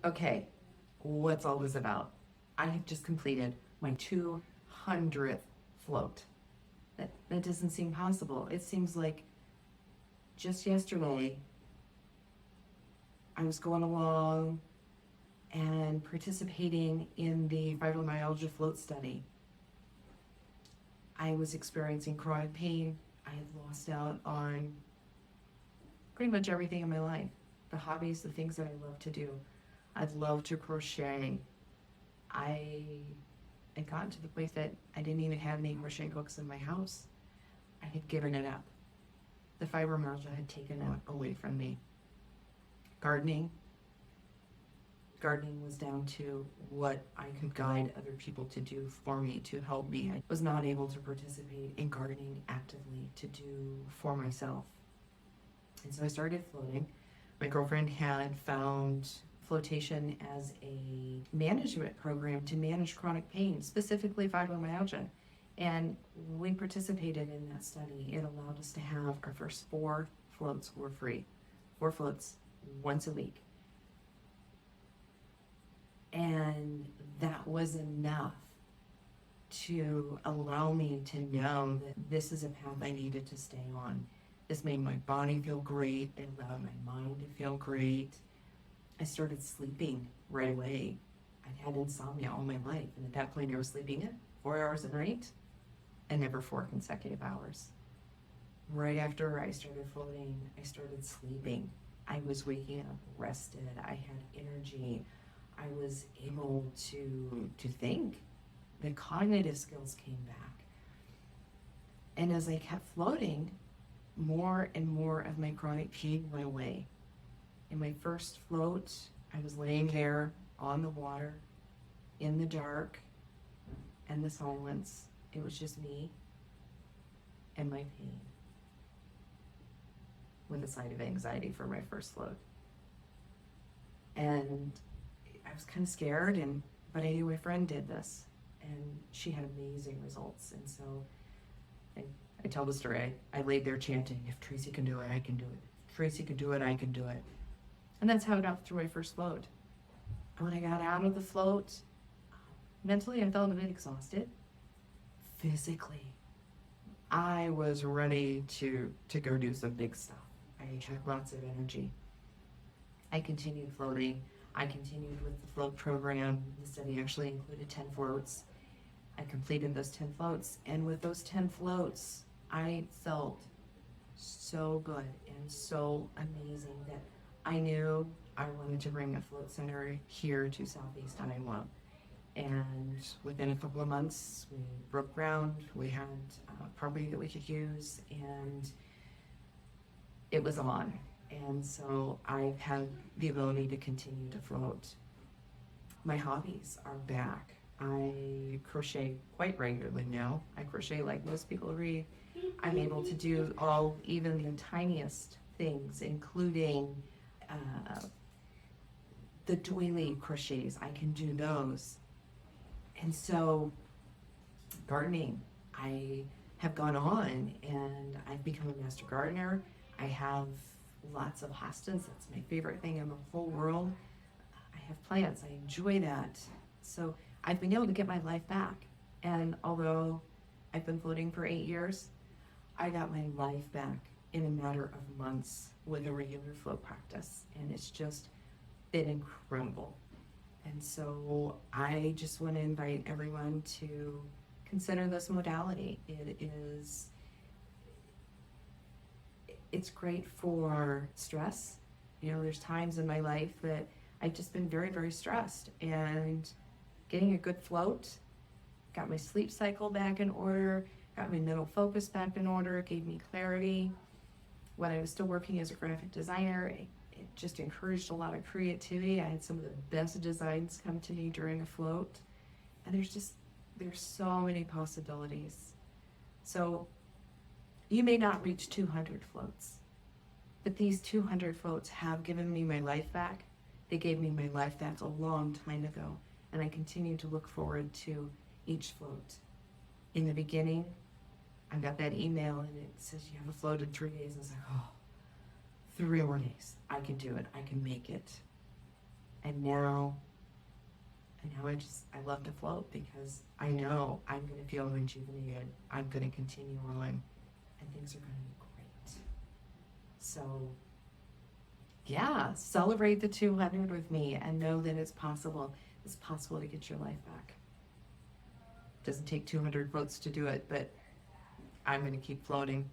Okay, what's all this about? I have just completed my 200th float. That doesn't seem possible. It seems like just yesterday I was going along and participating in the fibromyalgia float study. I was experiencing chronic pain. I had lost out on pretty much everything in my life. The hobbies, the things that I love to do. I'd love to crochet. I had gotten to the place that I didn't even have any crochet hooks in my house. I had given it up. The fibromyalgia had taken it away from me. Gardening was down to what I could guide other people to do for me, to help me. I was not able to participate in gardening actively to do for myself. And so I started floating. My girlfriend had found Flotation as a management program to manage chronic pain, specifically fibromyalgia. And we participated in that study. It allowed us to have our first 4 floats were free. 4 floats once a week. And that was enough to allow me to know that this is a path I needed to stay on. This made my body feel great. It allowed my mind to feel great. I started sleeping right away. I'd had insomnia all my life, and at that point I was sleeping at 4 hours a night and never 4 consecutive hours. Right after I started floating, I started sleeping. I was waking up rested. I had energy. I was able to think. The cognitive skills came back. And as I kept floating, more and more of my chronic pain went away. In my first float, I was laying there on the water, in the dark, and the silence. It was just me and my pain, with a side of anxiety for my first float. And I was kind of scared, but I knew my friend did this, and she had amazing results. And so I tell the story. I laid there chanting, if Tracy can do it, I can do it. If Tracy can do it, I can do it. And that's how I got through my first float. And when I got out of the float, mentally I felt a bit exhausted. Physically, I was ready to go do some big stuff. I had lots of energy. I continued floating. I continued with the float program. The study actually included 10 floats. I completed those 10 floats, and with those 10 floats, I felt so good and so amazing that I knew I wanted to bring a float center here to Southeast Iowa. And within a couple of months, we broke ground. We had property that we could use, and it was on. And so I've had the ability to continue to float. My hobbies are back. I crochet quite regularly now. I crochet like most people read. I'm able to do even the tiniest things, including the doily crochets. I can do those. And so gardening, I have gone on and I've become a master gardener. I have lots of hostas. That's my favorite thing in the whole world. I have plants. I enjoy that. So I've been able to get my life back. And although I've been floating for 8 years, I got my life back in a matter of months with a regular float practice. And it's just been incredible. And so I just want to invite everyone to consider this modality. It's great for stress. There's times in my life that I've just been very, very stressed, and getting a good float got my sleep cycle back in order, got my mental focus back in order, gave me clarity. When I was still working as a graphic designer, it just encouraged a lot of creativity. I had some of the best designs come to me during a float, and there's so many possibilities. So you may not reach 200 floats, but these 200 floats have given me my life back. They gave me my life back a long time ago, and I continue to look forward to each float. In the beginning, I got that email and it says you have a float in 3 days. I was like, 3 more days. I can do it. I can make it. And now I love to float because I know I'm going to feel rejuvenated. I'm going to continue on and things are going to be great. So yeah, celebrate the 200 with me and know that it's possible. It's possible to get your life back. Doesn't take 200 floats to do it, but I'm going to keep floating.